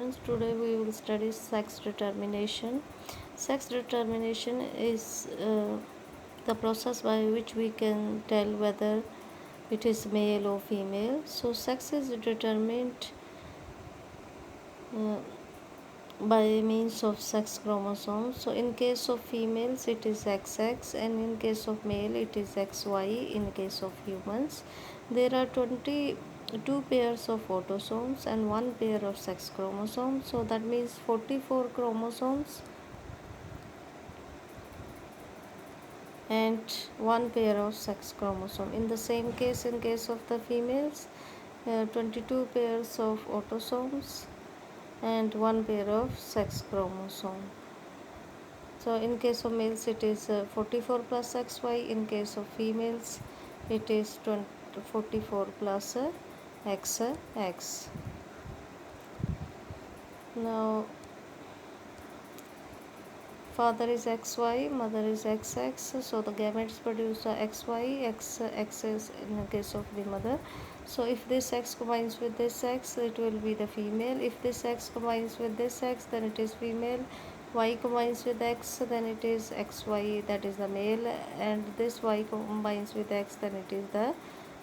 students, today we will study sex determination. Sex determination is the process by which we can tell whether it is male or female. So sex is determined uh, by means of sex chromosomes. So in case of females it is XX, and in case of male it is XY. In case of humans there are 22 pairs of autosomes and one pair of sex chromosomes, so that means 44 chromosomes and one pair of sex chromosome. In the same case, in case of the females, 22 pairs of autosomes and one pair of sex chromosome. So in case of males it is 44 plus XY. In case of females it is 44 plus XX. Now father is XY, mother is XX, so the gametes produce XY. X is in the case of the mother. So if this X combines with this X, it will be the female. If this X combines with this X, then it is female. Y combines with X, then it is XY, that is the male, and this Y combines with X, then it is the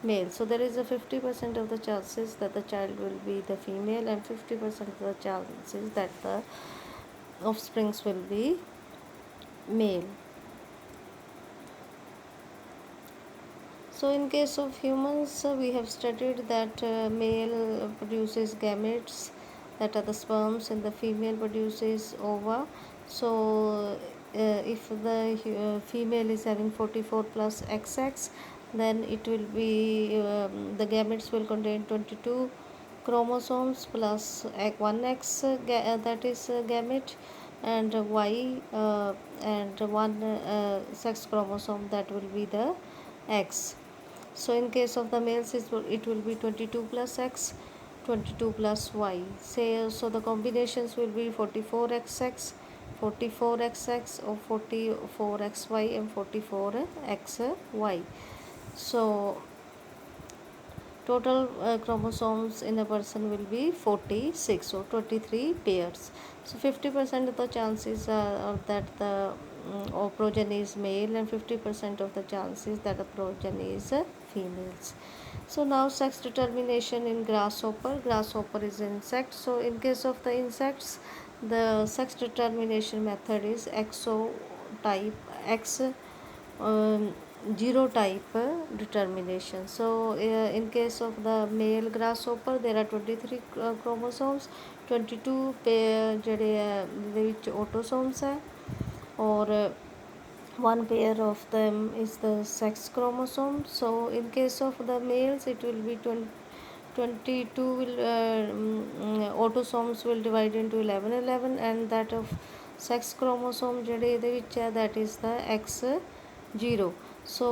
male. So there is a 50% of the chances that the child will be the female and 50% of the chances that the offsprings will be male. So in case of humans, we have studied that male produces gametes, that are the sperms, and the female produces ova. So if the female is having 44 plus XX, then it will be the gametes will contain 22 chromosomes plus 1X, that is gamete, and Y and one sex chromosome, that will be the X. So in case of the males it will be 22 plus X, 22 plus Y. Say, so the combinations will be 44XX, 44XX, or 44XY and 44XY. So total chromosomes in a person will be 46 or 23 pairs. So 50% of the chances are that the progeny is male, and 50% of the chances that the progeny is females. So now sex determination in grasshopper. Grasshopper is an insect. So in case of the insects, the sex determination method is exotype X genotype determination. So in case of the male grasshopper there are 23 chromosomes, 22 pair ਜਿਹੜੇ ਦੇ ਵਿੱਚ autosomes ਹੈ, और one pair of them is the sex chromosome. So in case of the males it will be 22 will autosomes will divide into 11, and that of sex chromosome ਜਿਹੜੇ ਇਹਦੇ ਵਿੱਚ ਹੈ, that is the X0. So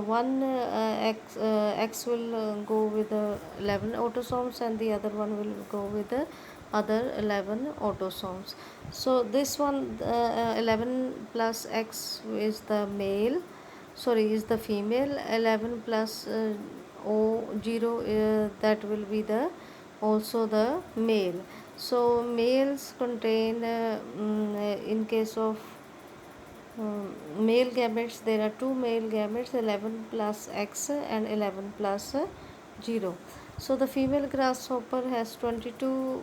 one X will go with the 11 autosomes and the other one will go with the other 11 autosomes. So this one 11 plus X is the male, sorry, is the female. 11 plus O0 that will be the also the male. So males contain in case of male gametes there are two male gametes, 11 plus X and 11 plus 0. So the female grasshopper has 22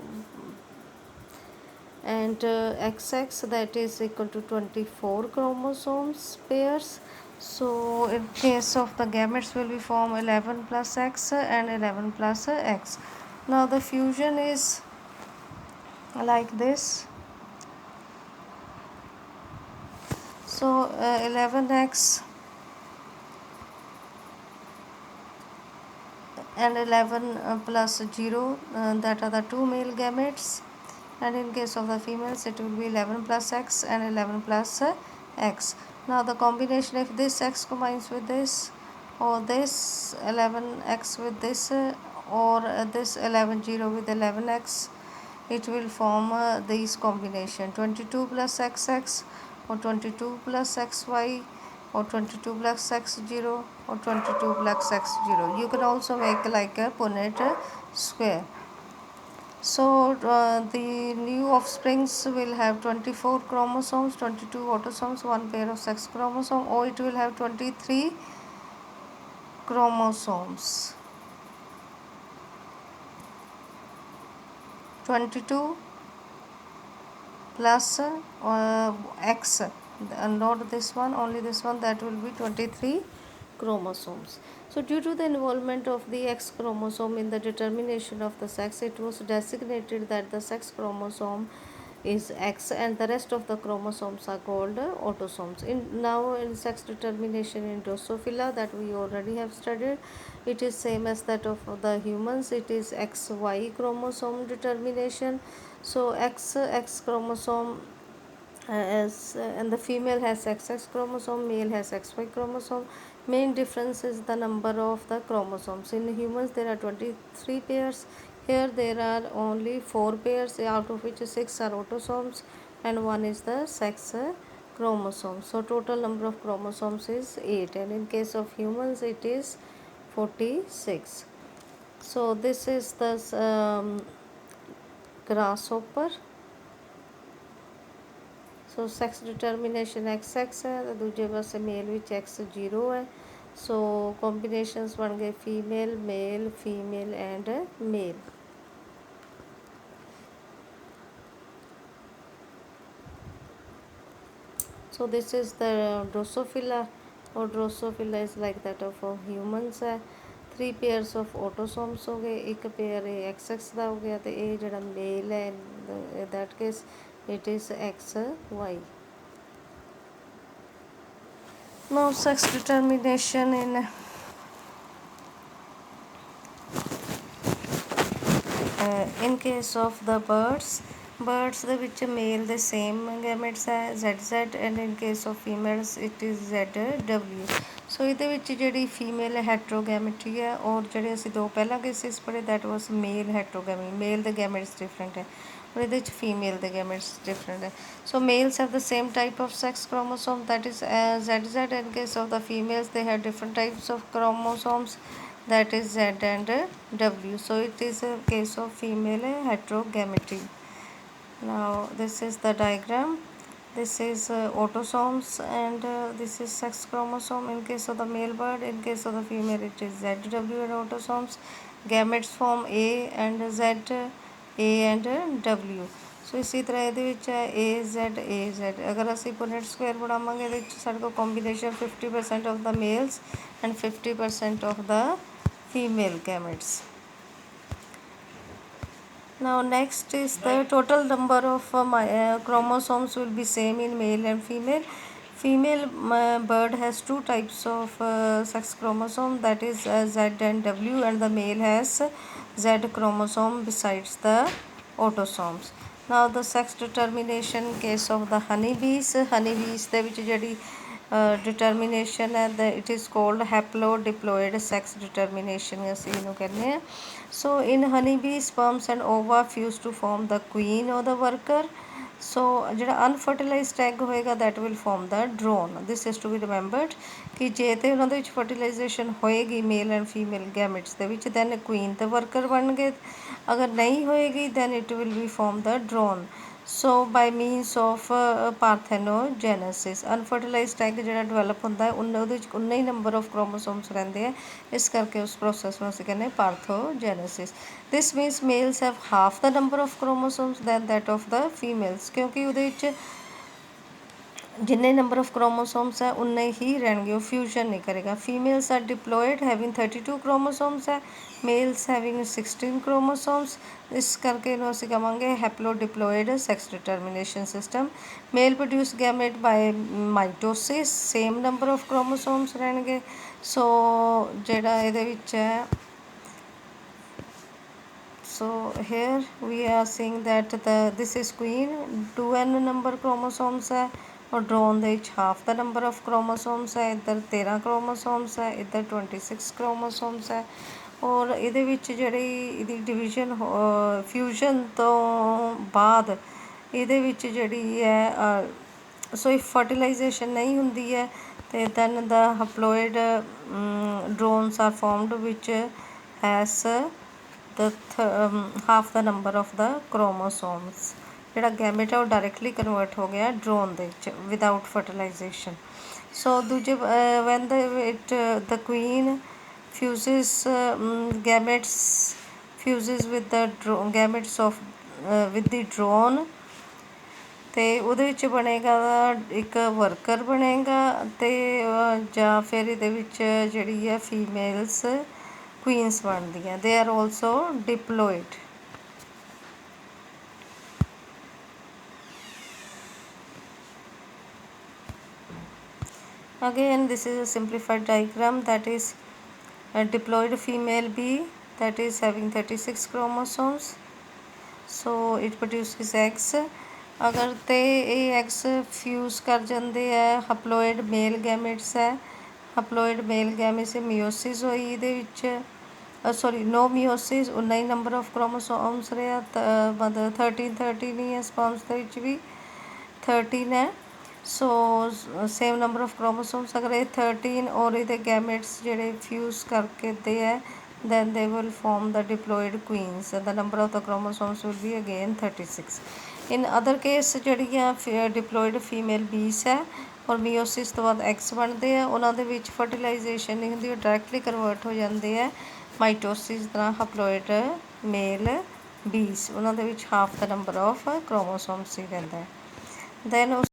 and XX, that is equal to 24 chromosomes pairs. So in case of the gametes will be form 11 plus X and 11 plus X. Now the fusion is like this. So 11X and 11 plus 0, that are the two male gametes, and in case of the females it will be 11 plus X and 11 plus X. Now the combination, if this X combines with this, or this 11X with this, or this 11 with 11X, it will form these combination 22 plus XX, or 22 plus XY, or 22 plus X0, or 22 plus X0. You can also make like a Punnett square. So the new offsprings will have 24 chromosomes, 22 autosomes, one pair of sex chromosome, or it will have 23 chromosomes. 22 plus X, not this one, only this one, that will be 23 chromosomes. So due to the involvement of the X chromosome in the determination of the sex, it was designated that the sex chromosome is X and the rest of the chromosomes are called autosomes. In sex determination in Drosophila, that we already have studied, it is same as that of the humans. It is XY chromosome determination. So X chromosome and the female has XX chromosome, male has XY chromosome. Main difference is the number of the chromosomes. In humans there are 23 pairs. Here there are only 4 pairs, out of which 6 are autosomes and 1 is the sex chromosome. So total number of chromosomes is 8, and in case of humans it is 46. So this is the grasshopper. So sex determination XX ਹੈ ਅਤੇ ਦੂਜੇ ਪਾਸੇ ਮੇਲ ਵਿੱਚ X 0 ਹੈ। ਸੋ combinations ਬਣ ਗਏ female, male, female and male. So this is the Drosophila, or Drosophila is like that of humans है। 3 pairs of autosomes हो गए, एक पेयर XX ਦਾ ਹੋ ਗਿਆ ਤੇ ਇਹ ਜਿਹੜਾ ਮੇਲ ਹੈ in that case it is XY। Now sex determination in case of the birds ਦੇ ਵਿੱਚ ਮੇਲ ਦੇ ਸੇਮ ਗੈਮੇਟਸ ਹੈ ZZ, and in case of females it is ZW। ਸੋ ਇਹਦੇ ਵਿੱਚ ਜਿਹੜੀ ਫੀਮੇਲ ਹੈਟਰੋਗੈਮਿਟੀ ਹੈ, ਔਰ ਜਿਹੜੇ ਅਸੀਂ 2 ਪਹਿਲਾਂ ਕੇਸਿਸ ਪੜ੍ਹੇ ਦੈਟ ਵਾਸ ਮੇਲ ਹੈਟਰੋਗੈਮੀ, ਮੇਲ ਦੇ ਗੈਮੇਟਸ ਡਿਫਰੈਂਟ ਹੈ, ਔਰ ਇਹਦੇ ਵਿੱਚ ਫੀਮੇਲ ਦੇ ਗੈਮੇਟਸ ਡਿਫਰੈਂਟ ਹੈ। So males have the same type of sex chromosome, that is ZZ. In case of the females they have different types of chromosomes, that is Z and W. So it is a case of female heterogamity. Now this is the diagram. This is autosomes, and this is sex chromosome in case of the male bird. In case of the female it is ZW and autosomes. Gametes form A and Z, A and W. ਸੋ ਇਸੇ ਤਰ੍ਹਾਂ ਇਹਦੇ ਵਿੱਚ ਹੈ AZ। ਅਗਰ ਅਸੀਂ ਪੁਨੇਟ square ਬਣਾਵਾਂਗੇ ਇਹਦੇ ਵਿੱਚ ਸਾਡੇ ਕੋਲ combination 50% of the mails and 50% of the female gametes. Now next is the total number of chromosomes will be same in male and female. Female bird has 2 types of sex chromosome, that is Z and W, and the male has Z chromosome besides the autosomes. Now the sex determination case of the honeybees ਦੇ ਵਿੱਚ ਜਿਹੜੀ determination ਹੈ it is called haplodiploid sex determination ਅਸੀਂ ਇਹਨੂੰ ਕਹਿੰਦੇ ਹਾਂ। So in honeybee sperms and ova fuse to form the queen or the worker. So ਜਿਹੜਾ unfertilized egg ਹੋਏਗਾ that will form the drone. This is to be remembered ਕਿ ਜੇ ਤੇ ਉਹਨਾਂ ਦੇ ਵਿੱਚ ਫਰਟੀਲਾਈਜੇਸ਼ਨ ਹੋਏਗੀ ਮੇਲ ਐਂਡ ਫੀਮੇਲ ਗੈਮਿਟਸ ਦੇ ਵਿੱਚ then queen ਤੇ worker ਬਣਨਗੇ, ਅਗਰ ਨਹੀਂ ਹੋਏਗੀ then it will be form the drone. So by means of parthenogenesis, unfertilized egg ਜਿਹੜਾ ਡਿਵੈਲਪ ਹੁੰਦਾ ਹੈ ਉਹਦੇ ਵਿੱਚ ਉਨਾ ਹੀ ਨੰਬਰ ਆਫ ਕ੍ਰੋਮੋਸੋਮਸ ਰਹਿੰਦੇ ਆ, ਇਸ ਕਰਕੇ ਉਸ ਪ੍ਰੋਸੈਸ ਨੂੰ ਅਸੀਂ ਕਹਿੰਦੇ parthenogenesis. This means males have half the number of chromosomes than that of the females, ਕਿਉਂਕਿ ਉਹਦੇ ਵਿੱਚ ਜਿੰਨੇ ਨੰਬਰ ਆਫ ਕ੍ਰੋਮੋਸੋਮਸ ਹੈ ਉਨੇ ਹੀ ਰਹਿਣਗੇ, ਉਹ ਫਿਊਜ਼ਨ ਨਹੀਂ ਕਰੇਗਾ। Females are diploid having 32 chromosomes ਹੈ, ਮੇਲਸ ਹੈਵਿੰਗ 16 ਕ੍ਰੋਮੋਸੋਮਸ, ਇਸ ਕਰਕੇ ਇਹਨੂੰ ਅਸੀਂ ਕਹਾਂਗੇ haplodiploid sex determination system. Male produce gamete by mitosis, same number of chromosomes ਰਹਿਣਗੇ। ਸੋ ਜਿਹੜਾ ਇਹਦੇ ਵਿੱਚ ਹੈ so here we are seeing that this is queen, 2n number chromosomes ਹੈ, ਔਰ ਡਰੋਨ ਦੇ ਵਿੱਚ half the number of chromosomes ਹੈ, ਇੱਧਰ 13 ਕ੍ਰੋਮੋਸੋਮਸ ਹੈ, ਇੱਧਰ 26 ਕ੍ਰੋਮੋਸੋਮਸ ਹੈ। ਔਰ ਇਹਦੇ ਵਿੱਚ ਜਿਹੜੀ ਇਹਦੀ ਡਿਵੀਜ਼ਨ ਫਿਊਜ਼ਨ ਤੋਂ ਬਾਅਦ ਇਹਦੇ ਵਿੱਚ ਜਿਹੜੀ ਹੈ ਸੋ ਫਰਟੀਲਾਈਜੇਸ਼ਨ ਨਹੀਂ ਹੁੰਦੀ ਹੈ ਅਤੇ then the haploid drones are formed which has the half the number of the chromosomes. ਜਿਹੜਾ ਗੈਮੇਟ ਹੈ ਉਹ ਡਾਇਰੈਕਟਲੀ ਕਨਵਰਟ ਹੋ ਗਿਆ ਡਰੋਨ ਦੇ ਵਿੱਚ ਵਿਦਆਊਟ ਫਰਟੀਲਾਈਜੇਸ਼ਨ। ਸੋ ਦੂਜੇ when the queen fuses gametes fuses with the gametes of with the drone ਤੇ ਉਹਦੇ ਵਿੱਚ ਬਣੇਗਾ ਇੱਕ ਵਰਕਰ ਬਣੇਗਾ ਅਤੇ ਜਾਂ ਫਿਰ ਇਹਦੇ ਵਿੱਚ ਜਿਹੜੀ ਹੈ ਫੀਮੇਲਸ ਕੁਈਨਸ ਬਣਦੀਆਂ। They are also deployed. Again, this is a simplified diagram, that is a diploid female bee that is having 36 chromosomes. So it produces eggs. अगर तो ये eggs fuse कर जाते हैं हप्लोइड मेल गैमेट्स है। हप्लोइड मेल गैमेट्स मियोसिस हुई ये sorry no meiosis, उन्ना ही नंबर ऑफ क्रोमोसोम्स रहा, मतलब 13 ही है स्पर्म्स के भी 13 है। So same number of chromosomes अगर ये 13 और ये गैमेट्स जेडे फ्यूज करके दे है then they will form the diploid queens. The number of the chromosomes will be again 36. In other case ਜਿਹੜੀਆਂ diploid female bees ਹੈ ਔਰ ਮਿਓਸਿਸ ਤੋਂ ਬਾਅਦ ਐਗਸ ਬਣਦੇ ਆ, ਉਹਨਾਂ ਦੇ ਵਿੱਚ ਫਰਟੀਲਾਈਜੇਸ਼ਨ ਨਹੀਂ ਹੁੰਦੀ, ਉਹ ਡਾਇਰੈਕਟਲੀ ਕਨਵਰਟ ਹੋ ਜਾਂਦੇ ਆ ਮਾਈਟੋਸਿਸ ਤਰ੍ਹਾਂ ਹਪਲੋਇਡ ਮੇਲ ਬੀਸ। ਉਹਨਾਂ ਦੇ ਵਿੱਚ half the number of chromosomes ਹੀ ਰਹਿੰਦਾ ਹੈ। ਦੈਨ